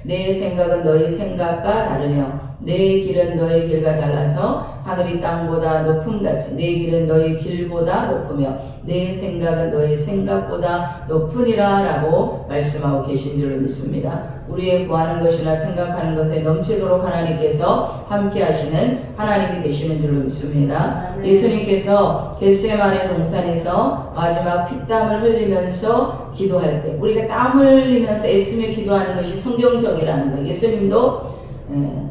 내 생각은 너희 생각과 다르며 내 길은 너희 길과 달라서 하늘이 땅보다 높음같이 내 길은 너희 길보다 높으며 내 생각은 너희 생각보다 높으니라 라고 말씀하고 계신 줄로 믿습니다. 우리의 구하는 것이나 생각하는 것에 넘치도록 하나님께서 함께 하시는 하나님이 되시는 줄로 믿습니다. 예수님께서 겟세마네 동산에서 마지막 피땀을 흘리면서 기도할 때 우리가 땀 흘리면서 애쓰며 기도하는 것이 성경적이라는 거예요. 예수님도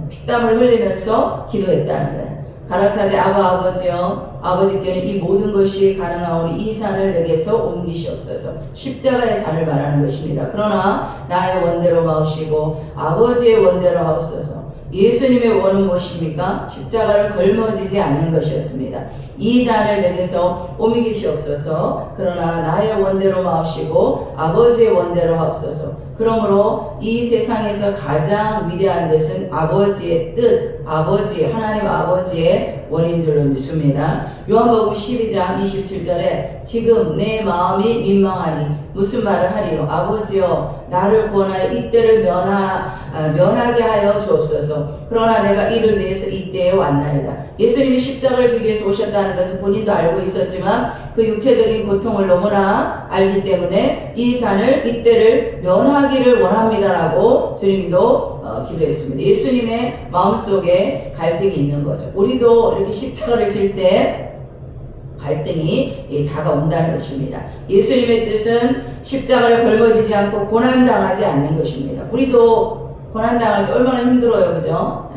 피땀을 흘리면서 기도했다는 거예요. 가라사대 아버지여 아버지께는 이 모든 것이 가능하오니 이 산을 내게서 옮기시옵소서. 십자가의 산을 말하는 것입니다. 그러나 나의 원대로 마옵시고 아버지의 원대로 하옵소서. 예수님의 원은 무엇입니까? 십자가를 걸머지지 않는 것이었습니다. 이 잔을 내게서 옮기시옵소서. 그러나 나의 원대로 마옵시고 아버지의 원대로 하옵소서. 그러므로 이 세상에서 가장 위대한 것은 아버지의 뜻, 하나님 아버지의 원인 줄로 믿습니다. 요한복음 12장 27절에 지금 내 마음이 민망하니 무슨 말을 하리요? 아버지여 나를 구원하여 이때를 면하게 하여 주옵소서. 그러나 내가 이를 위해서 이때에 왔나이다. 예수님이 십자가를 지기 위해서 오셨다는 것은 본인도 알고 있었지만 그 육체적인 고통을 너무나 알기 때문에 이 산을 이때를 면하기를 원합니다라고 주님도 기도했습니다. 예수님의 마음속에 갈등이 있는 거죠. 우리도 이렇게 십자가를 질 때 갈등이 다가온다는 것입니다. 예수님의 뜻은 십자가를 걸머지지 않고 고난당하지 않는 것입니다. 우리도 고난당할 때 얼마나 힘들어요, 그죠?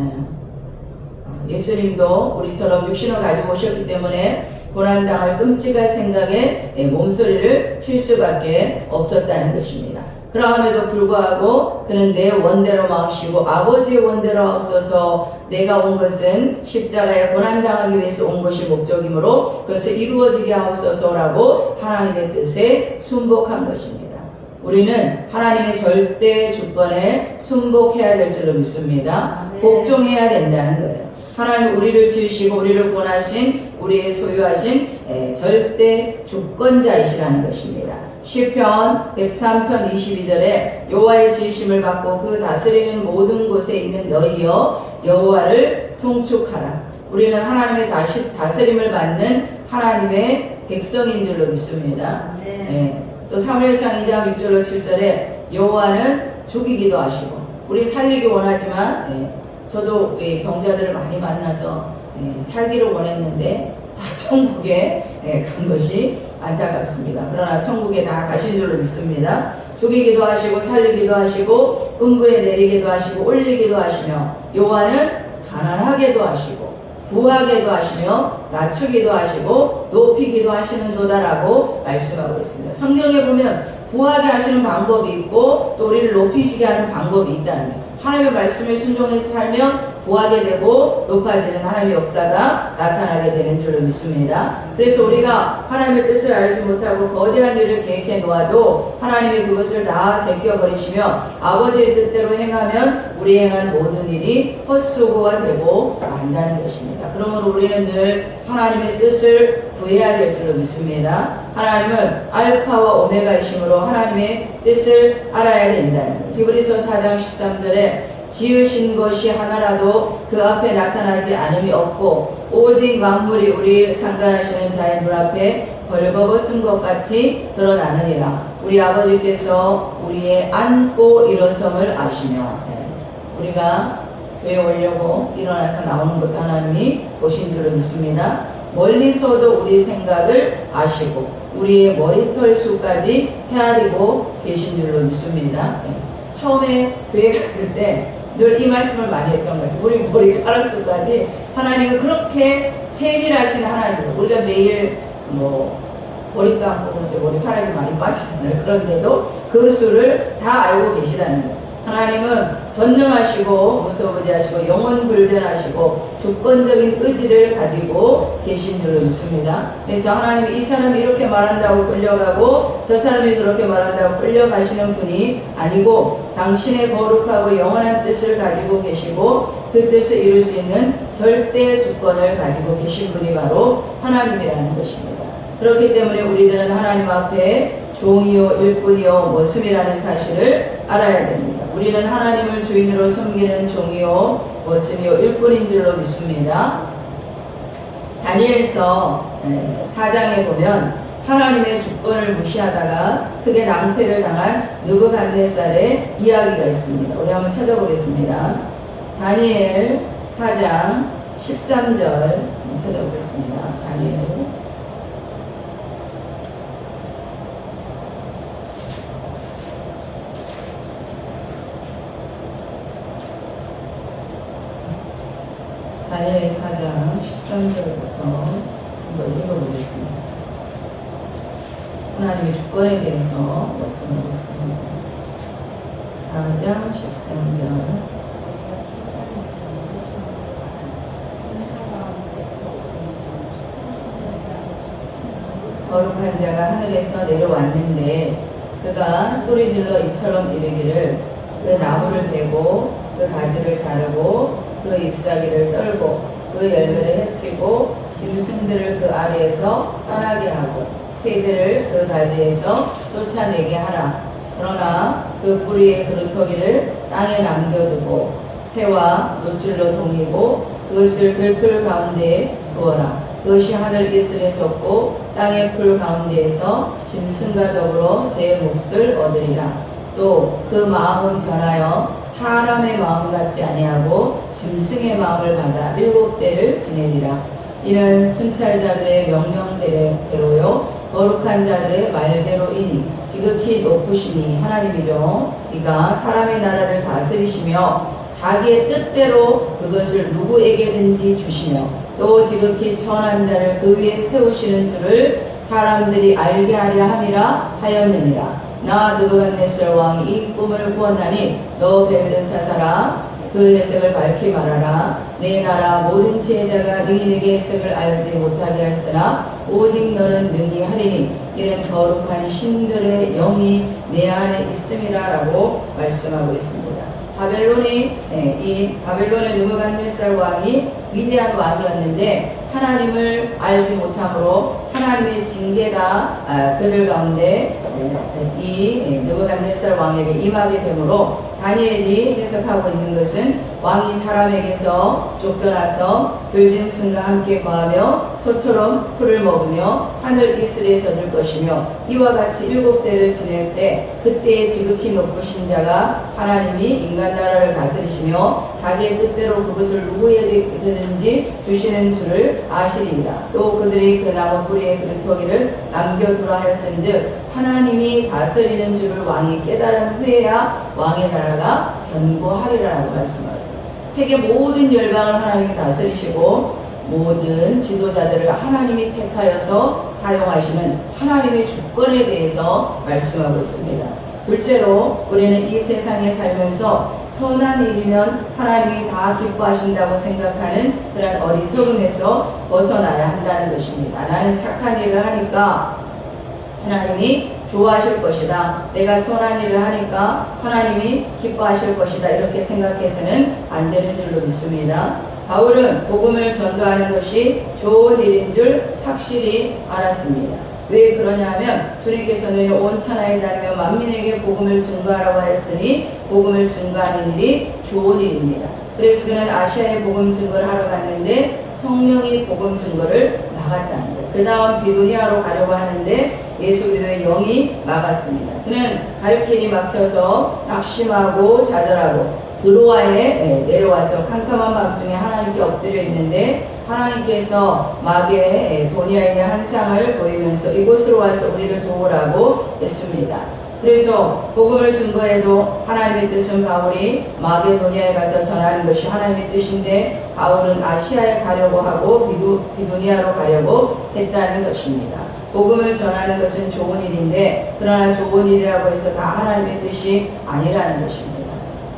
예수님도 우리처럼 육신을 가지고 오셨기 때문에 고난당할 끔찍할 생각에 몸소리를 칠 수밖에 없었다는 것입니다. 그러함에도 불구하고 그는 내 원대로 마옵시고 아버지의 원대로 하옵소서. 내가 온 것은 십자가에 고난당하기 위해서 온 것이 목적이므로 그것을 이루어지게 하옵소서라고 하나님의 뜻에 순복한 것입니다. 우리는 하나님의 절대 주권에 순복해야 될 줄로 믿습니다. 복종해야 된다는 거예요. 하나님 우리를 지으시고 우리를 구원하신 우리의 소유하신 절대 주권자이시라는 것입니다. 시편 103편 22절에 여호와의 지으심을 받고 그 다스리는 모든 곳에 있는 너희여 여호와를 송축하라. 우리는 하나님의 다스림을 받는 하나님의 백성인 줄로 믿습니다. 또 사무엘상 2장 6절로 7절에 여호와는 죽이기도 하시고 우리 살리기 원하지만 저도 병자들을 많이 만나서 살기를 원했는데 다 천국에 간 것이 안타깝습니다. 그러나 천국에 다 가신 줄로 믿습니다. 죽이기도 하시고 살리기도 하시고 음부에 내리기도 하시고 올리기도 하시며 여호와는 가난하게도 하시고 부하게도 하시며 낮추기도 하시고 높이기도 하시는도다라고 말씀하고 있습니다. 성경에 보면 부하게 하시는 방법이 있고 또 우리를 높이시게 하는 방법이 있다는 거예요. 하나님의 말씀에 순종해서 살면 부하게 되고 높아지는 하나님의 역사가 나타나게 되는 줄로 믿습니다. 그래서 우리가 하나님의 뜻을 알지 못하고 거대한 일을 계획해 놓아도 하나님이 그것을 다 제껴버리시며 아버지의 뜻대로 행하면 우리 행한 모든 일이 헛수고가 되고 만다는 것입니다. 그러므로 우리는 늘 하나님의 뜻을 구해야 될 줄로 믿습니다. 하나님은 알파와 오메가이심으로 하나님의 뜻을 알아야 된다는 거예요. 히브리서 4장 13절에 지으신 것이 하나라도 그 앞에 나타나지 않음이 없고 오직 만물이 우리를 상관하시는 자의 눈앞에 벌거벗은 것 같이 드러나느니라. 우리 아버지께서 우리의 앉고 일어섬을 아시며 우리가 교회 오려고 일어나서 나오는 것도 하나님이 보신 줄로 믿습니다. 멀리서도 우리 생각을 아시고 우리의 머리털 수까지 헤아리고 계신 줄로 믿습니다. 처음에 교회 갔을 때 늘 이 말씀을 많이 했던 것 같아요. 우리 머리카락 수까지 하나님은 그렇게 세밀하신 하나님으로 우리가 매일 머리 감고 그런데 머리카락이 많이 빠지잖아요. 그런데도 그 수를 다 알고 계시다는 거예요. 하나님은 전능하시고 무소부지하시고 영원불변하시고 주권적인 의지를 가지고 계신 줄로 믿습니다. 그래서 하나님이 이 사람이 이렇게 말한다고 끌려가고 저 사람이 저렇게 말한다고 끌려가시는 분이 아니고 당신의 거룩하고 영원한 뜻을 가지고 계시고 그 뜻을 이룰 수 있는 절대 주권을 가지고 계신 분이 바로 하나님이라는 것입니다. 그렇기 때문에 우리들은 하나님 앞에 종이요 일꾼이요 모습이라는 사실을 알아야 됩니다. 우리는 하나님을 주인으로 섬기는 종이요 모습이요 일꾼인 줄로 믿습니다. 다니엘서 4장에 보면 하나님의 주권을 무시하다가 크게 낭패를 당한 느부갓네살의 이야기가 있습니다. 우리 한번 찾아보겠습니다. 다니엘 4장 13절 찾아보겠습니다. 다니엘 다니엘 4장 13절부터 한번 읽어보겠습니다. 하나님의 주권에 대해서 말씀하고 있습니다. 4장 13절 거룩한 자가 하늘에서 내려왔는데 그가 소리질러 이처럼 이르기를 그 나무를 베고 그 가지를 자르고 그 잎사귀를 떨고 그 열매를 해치고 짐승들을 그 아래에서 떠나게 하고 새들을 그 가지에서 쫓아내게 하라. 그러나 그 뿌리의 그루터기를 땅에 남겨두고 새와 노줄로 동이고 그것을 들풀 가운데에 두어라. 그것이 하늘 이슬에 젖고 땅의 풀 가운데에서 짐승과 더불어 제 몫을 얻으리라. 또 그 마음은 변하여 사람의 마음 같지 아니하고 짐승의 마음을 받아 7대를 지내리라. 이는 순찰자들의 명령대로요 거룩한 자들의 말대로이니 지극히 높으시니 하나님이죠. 이가 사람의 나라를 다스리시며 자기의 뜻대로 그것을 누구에게든지 주시며 또 지극히 천한 자를 그 위에 세우시는 줄을 사람들이 알게 하려 함이라 하였느니라. 나 느부갓네살 왕이 이 꿈을 꾸었나니 너 벨드사사라 그 해석을 밝히 말하라. 내 나라 모든 지혜자가 능히 내게 해석을 알지 못하게 했으나 오직 너는 능히 하리니 이는 거룩한 신들의 영이 내 안에 있음이라 라고 말씀하고 있습니다. 이 바벨론의 느부갓네살 왕이 위대한 왕이었는데 하나님을 알지 못함으로 하나님의 징계가 그들 가운데 이 느부갓네살 왕에게 임하게 되므로 다니엘이 해석하고 있는 것은 왕이 사람에게서 쫓겨나서 들짐승과 함께 거하며 소처럼 풀을 먹으며 하늘 이슬에 젖을 것이며 이와 같이 7대를 지낼 때 그때의 지극히 높으신 자가 하나님이 인간 나라를 다스리시며 자기의 뜻대로 그것을 누구에게든지 주시는 줄을 아시리이다. 또 그들이 그 나무 뿌리의 그루터기를 남겨두라 하였은즉 하나님이 다스리는 줄을 왕이 깨달은 후에야 왕의 나라가 견고하리라고 말씀하셨습니다. 세계 모든 열방을 하나님이 다스리시고 모든 지도자들을 하나님이 택하여서 사용하시는 하나님의 주권에 대해서 말씀하고 있습니다. 둘째로 우리는 이 세상에 살면서 선한 일이면 하나님이 다 기뻐하신다고 생각하는 그런 어리석음에서 벗어나야 한다는 것입니다. 나는 착한 일을 하니까 하나님이 좋아하실 것이다. 내가 선한 일을 하니까 하나님이 기뻐하실 것이다. 이렇게 생각해서는 안 되는 줄로 믿습니다. 바울은 복음을 전도하는 것이 좋은 일인 줄 확실히 알았습니다. 왜 그러냐 하면 주님께서는 온 천하에 다니며 만민에게 복음을 증거하라고 하였으니 복음을 증거하는 일이 좋은 일입니다. 그래서 그는 아시아에 복음 증거를 하러 갔는데 성령이 복음 증거를 막았다는 거예요. 그 다음 비두니아로 가려고 하는데 예수 그리스도의 영이 막았습니다. 그는 갈 길이 막혀서 낙심하고 좌절하고 드로아에 내려와서 캄캄한 밤중에 하나님께 엎드려 있는데 하나님께서 마게도니아에 있는 한 상을 보이면서 이곳으로 와서 우리를 도우라고 했습니다. 그래서 복음을 증거해도 하나님의 뜻은 바울이 마게도니아에 가서 전하는 것이 하나님의 뜻인데 바울은 아시아에 가려고 하고 비두니아로 가려고 했다는 것입니다. 복음을 전하는 것은 좋은 일인데 그러나 좋은 일이라고 해서 다 하나님의 뜻이 아니라는 것입니다.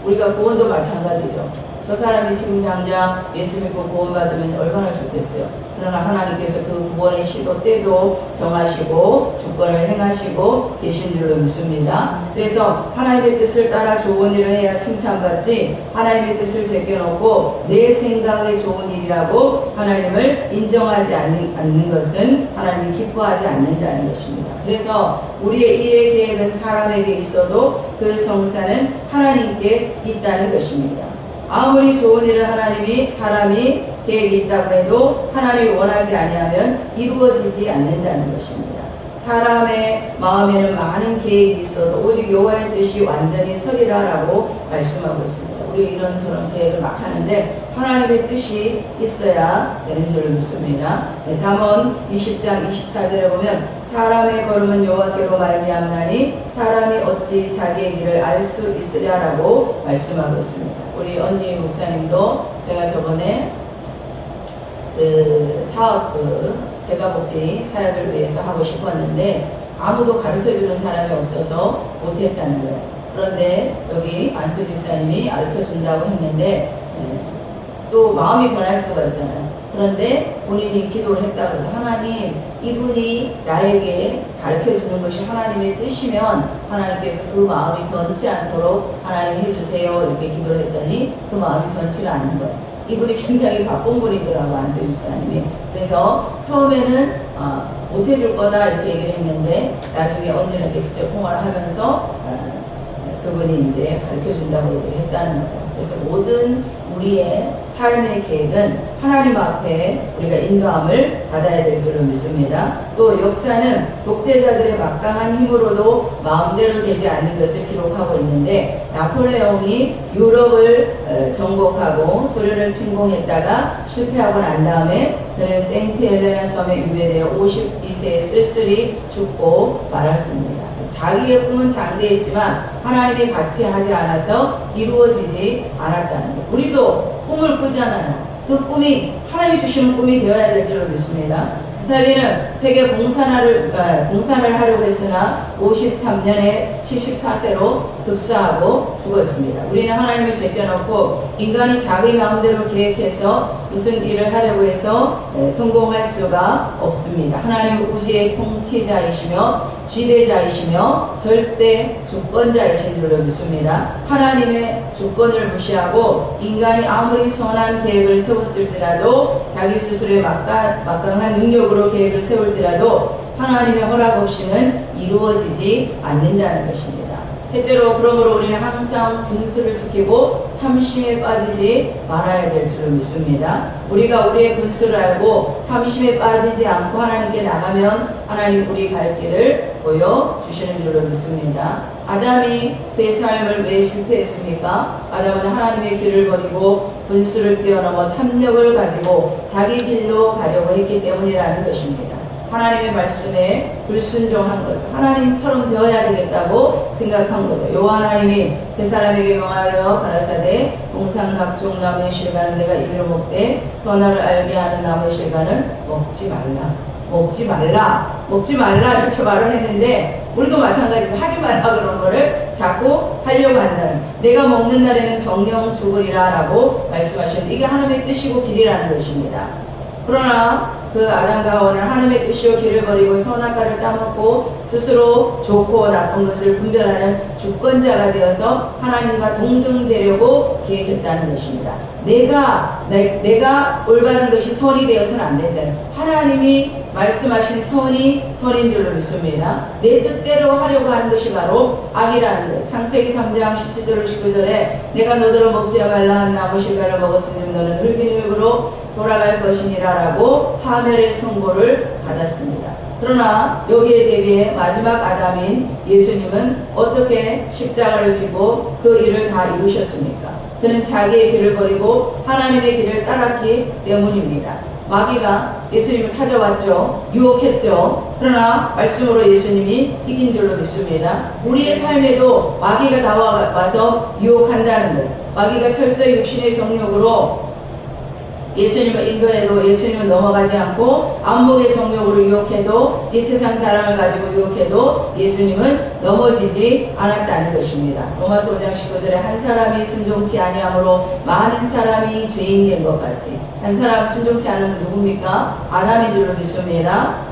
우리가 구원도 마찬가지죠. 저 사람이 지금 당장 예수 믿고 구원받으면 얼마나 좋겠어요. 그러나 하나님께서 그 구원의 시도 때도 정하시고 주권을 행하시고 계신 줄로 믿습니다. 그래서 하나님의 뜻을 따라 좋은 일을 해야 칭찬받지, 하나님의 뜻을 제껴놓고 내 생각에 좋은 일이라고 하나님을 인정하지 않는 것은 하나님이 기뻐하지 않는다는 것입니다. 그래서 우리의 일의 계획은 사람에게 있어도 그 성사는 하나님께 있다는 것입니다. 아무리 좋은 일을 사람이 계획이 있다고 해도 하나님이 원하지 아니하면 이루어지지 않는다는 것입니다. 사람의 마음에는 많은 계획이 있어도 오직 여호와의 뜻이 완전히 서리라라고 말씀하고 있습니다. 우리 이런저런 계획을 막 하는데 하나님의 뜻이 있어야 되는 줄로 믿습니다. 잠언 20장 24절에 보면 사람의 걸음은 여호와께로 말미암나니 사람이 어찌 자기의 길을 알 수 있으랴라고 말씀하고 있습니다. 우리 언니 목사님도 제가 저번에 사업 재가복지 사역을 위해서 하고 싶었는데 아무도 가르쳐주는 사람이 없어서 못했다는 거예요. 그런데 여기 안수 집사님이 가르쳐준다고 했는데 또 마음이 변할 수가 있잖아요. 그런데 본인이 기도를 했다고 해도 하나님, 이분이 나에게 가르쳐주는 것이 하나님의 뜻이면 하나님께서 그 마음이 변치 않도록 하나님 해주세요 이렇게 기도를 했더니 그 마음이 변치가 않는 거예요. 이분이 굉장히 바쁜 분이더라고, 안수 집사님이. 그래서 처음에는 못해줄 거다 이렇게 얘기를 했는데 나중에 언니한테 직접 통화를 하면서 그분이 이제 가르쳐준다고 얘기를 했다는 거예요. 그래서 모든 우리의 삶의 계획은 하나님 앞에 우리가 인도함을 받아야 될 줄로 믿습니다. 또 역사는 독재자들의 막강한 힘으로도 마음대로 되지 않는 것을 기록하고 있는데 나폴레옹이 유럽을 정복하고 소련을 침공했다가 실패하고 난 다음에 그는 세인트 헬레나 섬에 유배되어 52세에 쓸쓸히 죽고 말았습니다. 자기의 꿈은 장대했지만 하나님이 같이 하지 않아서 이루어지지 않았다는 것. 우리도 꿈을 꾸잖아요. 그 꿈이 하나님이 주시는 꿈이 되어야 될 줄로 믿습니다. 스탈린은 세계 공산화를 하려고 했으나 53년에 74세로 급사하고 죽었습니다. 우리는 하나님을 제껴놓고 인간이 자기 마음대로 계획해서 무슨 일을 하려고 해서 성공할 수가 없습니다. 하나님은 우주의 통치자이시며 지배자이시며 절대 주권자이신 줄로 믿습니다. 하나님의 주권을 무시하고 인간이 아무리 선한 계획을 세웠을지라도 자기 스스로의 막강한 능력으로 계획을 세울지라도 하나님의 허락 없이는 이루어지지 않는다는 것입니다. 셋째로, 그러므로 우리는 항상 분수를 지키고 탐심에 빠지지 말아야 될 줄로 믿습니다. 우리가 우리의 분수를 알고 탐심에 빠지지 않고 하나님께 나가면 하나님 우리 갈 길을 보여주시는 줄로 믿습니다. 아담이 그의 삶을 왜 실패했습니까? 아담은 하나님의 길을 버리고 분수를 뛰어넘어 탐욕을 가지고 자기 길로 가려고 했기 때문이라는 것입니다. 하나님의 말씀에 불순종한 거죠. 하나님처럼 되어야 되겠다고 생각한 거죠. 여호와 하나님이 그 사람에게 명하여 가라사대 동산 각종 나무의 실과는 내가 이리로 먹되 선악을 알게 하는 나무의 실과는 먹지 말라 이렇게 말을 했는데 우리도 마찬가지로 하지 말라 그런 거를 자꾸 하려고 한다는, 내가 먹는 날에는 정령 죽으리라 라고 말씀하셨는데 이게 하나님의 뜻이고 길이라는 것입니다. 그러나 그 아담과 하와는 하나님의 뜻이요 길을 버리고 선악과를 따먹고 스스로 좋고 나쁜 것을 분별하는 주권자가 되어서 하나님과 동등되려고 계획했다는 것입니다. 내가 올바른 것이 선이 되어서는 안 된다는, 하나님이 말씀하신 선이 선인 줄로 믿습니다. 내 뜻대로 하려고 하는 것이 바로 악이라는 것. 창세기 3장 17절 19절에 내가 너더러 먹지 말라 한 나무 실과를 먹었으니 너는 흙인 흙으로 돌아갈 것이니라 라고 파멸의 선고를 받았습니다. 그러나 여기에 대비해 마지막 아담인 예수님은 어떻게 십자가를 지고 그 일을 다 이루셨습니까? 그는 자기의 길을 버리고 하나님의 길을 따랐기 때문입니다. 마귀가 예수님을 찾아왔죠. 유혹했죠. 그러나 말씀으로 예수님이 이긴 줄로 믿습니다. 우리의 삶에도 마귀가 나와서 유혹한다는 것. 마귀가 철저히 육신의 정욕으로 예수님을 인도해도 예수님을 넘어가지 않고 안목의 정력으로 유혹해도 이 세상 자랑을 가지고 유혹해도 예수님은 넘어지지 않았다는 것입니다. 로마서 5장 19절에 한 사람이 순종치 아니함으로 많은 사람이 죄인 된 것 같이, 한 사람 순종치 않으면 누굽니까? 아담인 줄로 믿습니다.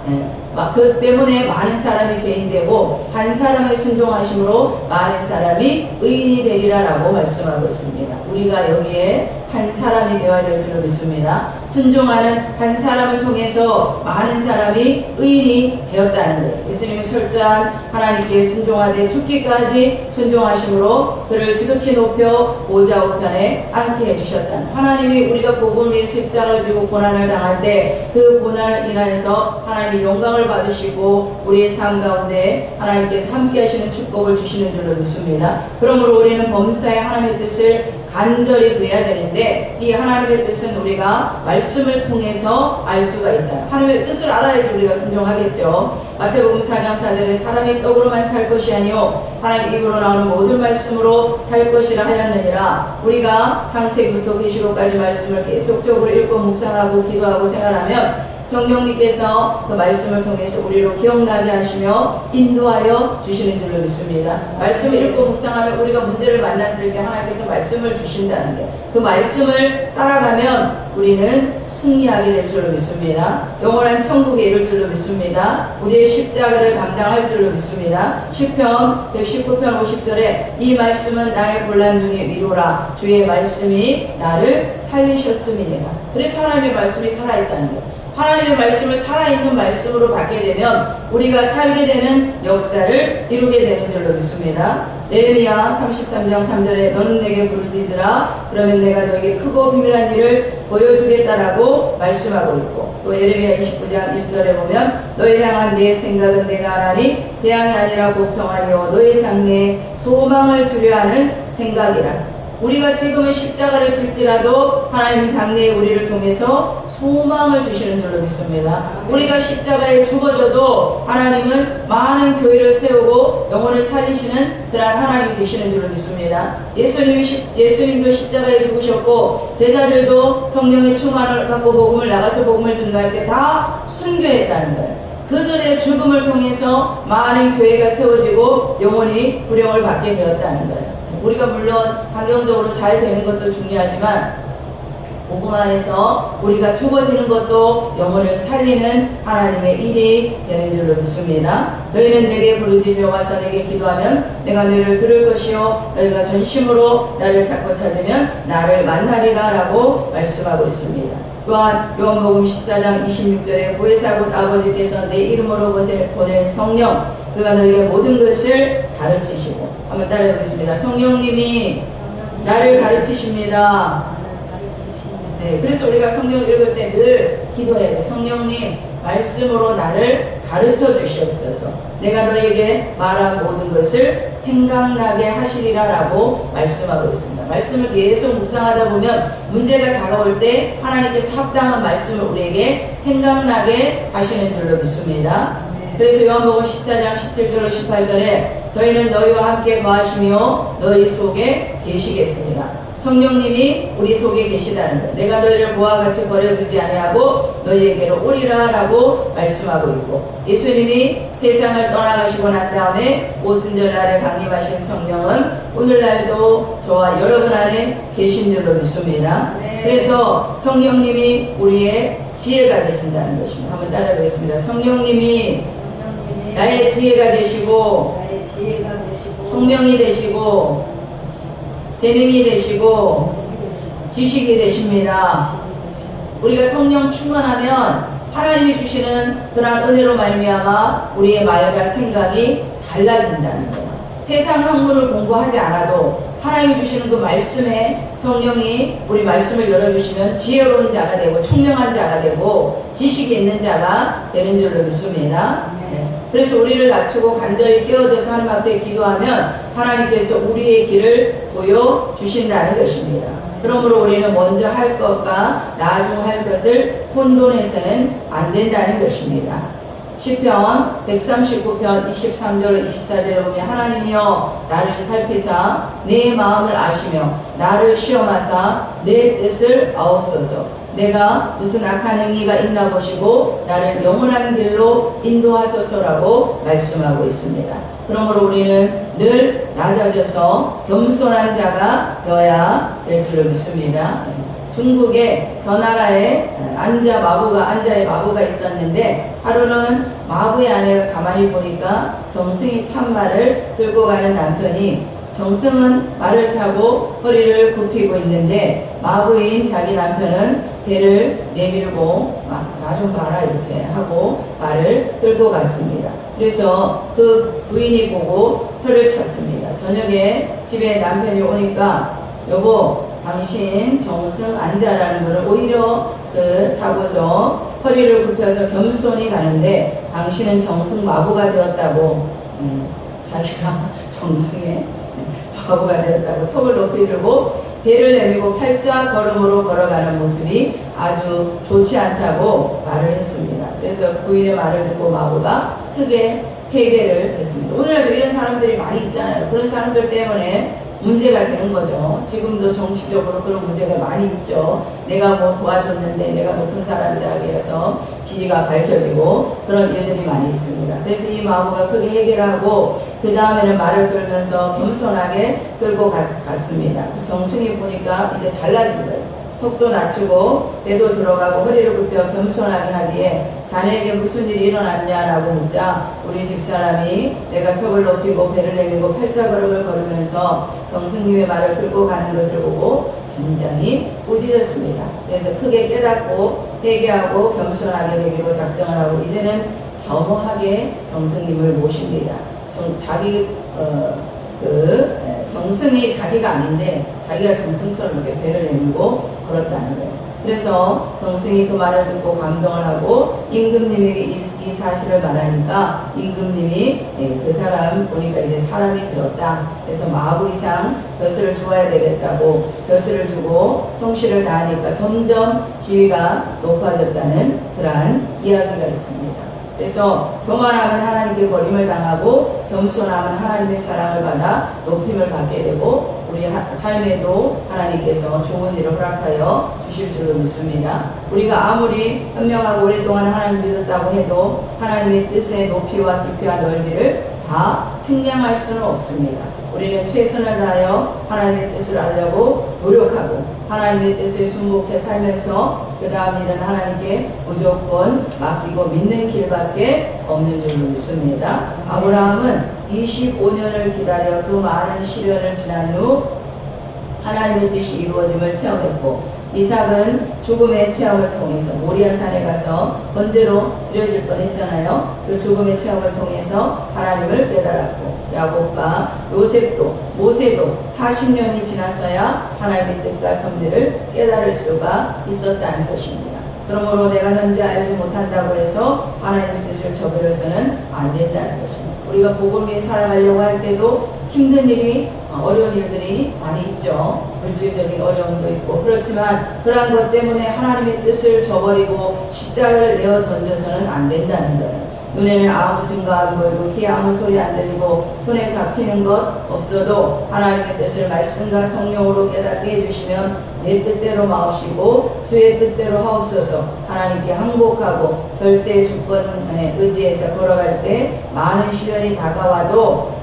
그 때문에 많은 사람이 죄인 되고 한 사람의 순종하심으로 많은 사람이 의인이 되리라라고 말씀하고 있습니다. 우리가 여기에 한 사람이 되어야 될 줄로 믿습니다. 순종하는 한 사람을 통해서 많은 사람이 의인이 되었다는 거예요. 예수님은 철저한 하나님께 순종하되 죽기까지 순종하심으로 그를 지극히 높여 보좌 우편에 앉게 해주셨다는, 하나님이 우리가 복음 위에 십자가를 지고 고난을 당할 때 그 고난을 인하여서 하나님이 영광을 받으시고 우리의 삶 가운데 하나님께서 함께 하시는 축복을 주시는 줄로 믿습니다. 그러므로 우리는 범사에 하나님의 뜻을 간절히 구해야 되는데, 이 하나님의 뜻은 우리가 말씀을 통해서 알 수가 있다. 하나님의 뜻을 알아야지 우리가 순종하겠죠. 마태복음 4장 4절에 사람이 떡으로만 살 것이 아니요 하나님 입으로 나오는 모든 말씀으로 살 것이라 하였느니라. 우리가 창세기부터 계시록까지 말씀을 계속적으로 읽고 묵상하고 기도하고 생활하면 성령님께서 그 말씀을 통해서 우리로 기억나게 하시며 인도하여 주시는 줄로 믿습니다. 말씀을 읽고 묵상하면 우리가 문제를 만났을 때 하나님께서 말씀을 주신다는 게, 그 말씀을 따라가면 우리는 승리하게 될 줄로 믿습니다. 영원한 천국에 이를 줄로 믿습니다. 우리의 십자가를 담당할 줄로 믿습니다. 시편 119편 50절에 이 말씀은 나의 곤란 중에 위로라, 주의 말씀이 나를 살리셨음이니라. 그래서 하나님의 말씀이 살아있다는 거예요. 하나님의 말씀을 살아있는 말씀으로 받게 되면 우리가 살게 되는 역사를 이루게 되는 줄로 믿습니다. 예레미야 33장 3절에 너는 내게 부르짖으라 그러면 내가 너에게 크고 비밀한 일을 보여주겠다라고 말씀하고 있고, 또 예레미야 29장 1절에 보면 너희 향한 내 생각은 내가 하나니 재앙이 아니라 고평하니요 너희 장래에 소망을 주려 하는 생각이라. 우리가 지금은 십자가를 질지라도 하나님은 장래에 우리를 통해서 소망을 주시는 줄로 믿습니다. 우리가 십자가에 죽어져도 하나님은 많은 교회를 세우고 영혼을 살리시는 그러한 하나님이 되시는 줄로 믿습니다. 예수님도 십자가에 죽으셨고 제자들도 성령의 충만을 받고 복음을 나가서 복음을 증거할 때 다 순교했다는 거예요. 그들의 죽음을 통해서 많은 교회가 세워지고 영혼이 구령을 받게 되었다는 거예요. 우리가 물론 환경적으로 잘 되는 것도 중요하지만 복음 안에서 우리가 죽어지는 것도 영혼을 살리는 하나님의 일이 되는 줄로 믿습니다. 너희는 내게 부르짖으며 와서 내게 기도하면 내가 너희를 들을 것이요 너희가 전심으로 나를 찾고 찾으면 나를 만나리라 라고 말씀하고 있습니다. 또한 요한복음 14장 26절에 보혜사 곧 아버지께서 내 이름으로 보낸 성령 그가 너희에게 모든 것을 가르치시고, 한번 따라해 보겠습니다. 성령님이 나를 가르치십니다. 네, 그래서 우리가 성경 읽을 때 늘 기도해요. 성령님 말씀으로 나를 가르쳐 주시옵소서. 내가 너에게 말한 모든 것을 생각나게 하시리라 라고 말씀하고 있습니다. 말씀을 계속 묵상하다 보면 문제가 다가올 때 하나님께서 합당한 말씀을 우리에게 생각나게 하시는 줄로 믿습니다. 그래서 요한복음 14장 17절 18절에 저희는 너희와 함께 거하시며 너희 속에 계시겠습니다. 성령님이 우리 속에 계시다는 것, 내가 너희를 보아 같이 버려두지 아니하고 너희에게로 오리라 라고 말씀하고 있고, 예수님이 세상을 떠나가시고 난 다음에 오순절 날에 강림하신 성령은 오늘날도 저와 여러분 안에 계신 줄로 믿습니다. 네. 그래서 성령님이 우리의 지혜가 되신다는 것입니다. 한번 따라해 보겠습니다. 성령님이 나의 지혜가 되시고 총명이 되시고 재능이 되시고 지식이 되십니다. 우리가 성령 충만하면 하나님이 주시는 그러한 은혜로 말미암아 우리의 말과 생각이 달라진다는 거예요. 세상 학문을 공부하지 않아도 하나님이 주시는 그 말씀에 성령이 우리 말씀을 열어주시면 지혜로운 자가 되고 총명한 자가 되고 지식이 있는 자가 되는 줄로 믿습니다. 그래서 우리를 낮추고 간절히 깨어져서 하나님 앞에 기도하면 하나님께서 우리의 길을 보여주신다는 것입니다. 그러므로 우리는 먼저 할 것과 나중 할 것을 혼돈해서는 안 된다는 것입니다. 시편 139편 23절 24절에 보면 하나님이여 나를 살피사 내 마음을 아시며 나를 시험하사 내 뜻을 아옵소서. 내가 무슨 악한 행위가 있나 보시고 나를 영원한 길로 인도하소서라고 말씀하고 있습니다. 그러므로 우리는 늘 낮아져서 겸손한 자가 되어야 될 줄로 믿습니다. 중국에 저 나라에 안자의 마부가 있었는데 하루는 마부의 아내가 가만히 보니까 정승이 탄 말을 끌고 가는 남편이 정승은 말을 타고 허리를 굽히고 있는데 마부인 자기 남편은 배를 내밀고 나 좀 봐라 이렇게 하고 말을 끌고 갔습니다. 그래서 그 부인이 보고 혀를 찼습니다. 저녁에 집에 남편이 오니까 여보 당신 정승 안자라는 분을 오히려 타고서 허리를 굽혀서 겸손히 가는데 당신은 정승 마부가 되었다고 자기가 정승의 마부가 되었다고 턱을 높이 들고 배를 내밀고 팔자 걸음으로 걸어가는 모습이 아주 좋지 않다고 말을 했습니다. 그래서 부인의 말을 듣고 마부가 크게 회개를 했습니다. 오늘날도 이런 사람들이 많이 있잖아요. 그런 사람들 때문에 문제가 되는 거죠. 지금도 정치적으로 그런 문제가 많이 있죠. 내가 뭐 도와줬는데 내가 높은 사람이다 해서 비리가 밝혀지고 그런 일들이 많이 있습니다. 그래서 이 마부가 크게 해결하고 그 다음에는 말을 끌면서 겸손하게 끌고 갔습니다. 정승이 보니까 이제 달라진 거예요. 턱도 낮추고 배도 들어가고 허리를 굽혀 겸손하게 하기에 자네에게 무슨 일이 일어났냐라고 묻자 우리 집사람이 내가 턱을 높이고 배를 내밀고 팔자걸음을 걸으면서 정승님의 말을 끌고 가는 것을 보고 굉장히 꾸짖었습니다. 그래서 크게 깨닫고 회개하고 겸손하게 되기로 작정을 하고 이제는 겸허하게 정승님을 모십니다. 정승이 자기가 아닌데 자기가 정승처럼 이렇게 배를 내밀고 걸었다는 거예요. 그래서 정승이 그 말을 듣고 감동을 하고 임금님에게 이 사실을 말하니까 임금님이 그 사람 보니까 이제 사람이 되었다. 그래서 마부 이상 벼슬을 주어야 되겠다고 벼슬을 주고 성실을 다하니까 점점 지위가 높아졌다는 그러한 이야기가 있습니다. 그래서 교만하면 하나님께 버림을 당하고 겸손하면 하나님의 사랑을 받아 높임을 받게 되고 우리 삶에도 하나님께서 좋은 일을 허락하여 주실 줄로 믿습니다. 우리가 아무리 현명하고 오랫동안 하나님 믿었다고 해도 하나님의 뜻의 높이와 깊이와 넓이를 다 측량할 수는 없습니다. 우리는 최선을 다하여 하나님의 뜻을 알려고 노력하고 하나님의 뜻에 순복해 살면서 그 다음 일은 하나님께 무조건 맡기고 믿는 길밖에 없는 줄로 믿습니다. 아브라함은 25년을 기다려 그 많은 시련을 지난 후 하나님의 뜻이 이루어짐을 체험했고 이삭은 죽음의 체험을 통해서 모리아산에 가서 번제로 드려질 뻔했잖아요. 그 죽음의 체험을 통해서 하나님을 깨달았고 야곱과 요셉도 모세도 40년이 지났어야 하나님의 뜻과 섭리를 깨달을 수가 있었다는 것입니다. 그러므로 내가 현재 알지 못한다고 해서 하나님의 뜻을 저버려서는 안 된다는 것입니다. 우리가 복음 위에 살아가려고 할 때도 힘든 일이 어려운 일들이 많이 있죠. 물질적인 어려움도 있고 그렇지만 그러한 것 때문에 하나님의 뜻을 저버리고 십자가를 내어 던져서는 안 된다는 거예요. 눈에는 아무 증거 안 보이고 귀에 아무 소리 안 들리고 손에 잡히는 것 없어도 하나님의 뜻을 말씀과 성령으로 깨닫게 해주시면 내 뜻대로 마옵시고 주의 뜻대로 하옵소서. 하나님께 항복하고 절대 주권에 의지해서 걸어갈 때 많은 시련이 다가와도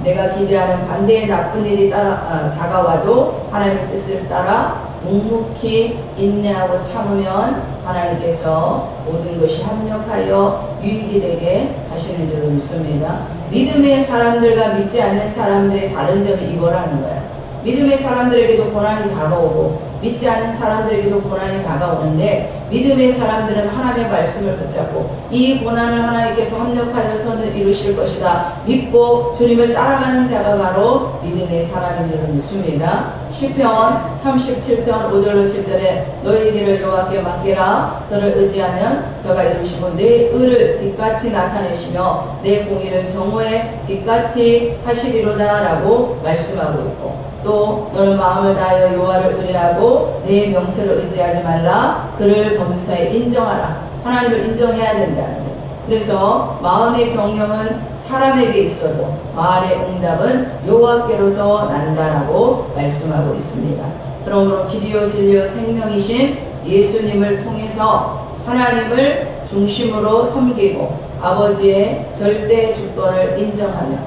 내가 기대하는 반대의 나쁜 일이 다가와도 하나님의 뜻을 따라 묵묵히 인내하고 참으면 하나님께서 모든 것이 합력하여 유익이 되게 하시는 줄로 믿습니다. 믿음의 사람들과 믿지 않는 사람들의 다른 점이 이거라는 거예요. 믿음의 사람들에게도 고난이 다가오고 믿지 않는 사람들에게도 고난이 다가오는데 믿음의 사람들은 하나님의 말씀을 붙잡고 이 고난을 하나님께서 합력하여 선을 이루실 것이다 믿고 주님을 따라가는 자가 바로 믿음의 사람인 줄 믿습니다. 시편 37편 5절로 7절에 너희 길을 여호와께 맡기라. 저를 의지하면 저가 이루시고 내 의를 빛같이 나타내시며 내 공의를 정오의 빛같이 하시리로다 라고 말씀하고 있고 또 너는 마음을 다하여 여호와를 의뢰하고 내 명철을 의지하지 말라. 그를 범사에 인정하라. 하나님을 인정해야 된다는 거예요. 그래서 마음의 경영은 사람에게 있어도 말의 응답은 여호와께로서 난다라고 말씀하고 있습니다. 그러므로 길이요 진리요 생명이신 예수님을 통해서 하나님을 중심으로 섬기고 아버지의 절대 주권을 인정하며,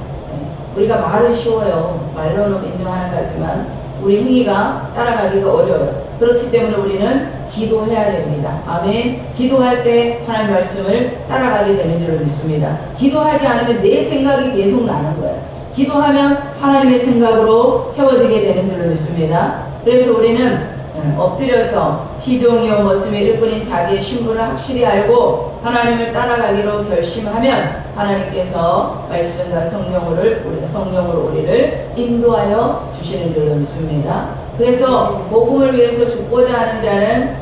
우리가 말은 쉬워요. 말로는 인정하는 것 같지만 우리 행위가 따라가기가 어려워요. 그렇기 때문에 우리는 기도해야 됩니다. 아멘. 기도할 때 하나님 말씀을 따라가게 되는 줄로 믿습니다. 기도하지 않으면 내 생각이 계속 나는 거예요. 기도하면 하나님의 생각으로 채워지게 되는 줄로 믿습니다. 그래서 우리는 엎드려서 시종이요 머슴의 일꾼인 자기의 신분을 확실히 알고 하나님을 따라가기로 결심하면 하나님께서 말씀과 성령으로 우리를 인도하여 주시는 줄로 믿습니다. 그래서 복음을 위해서 죽고자 하는 자는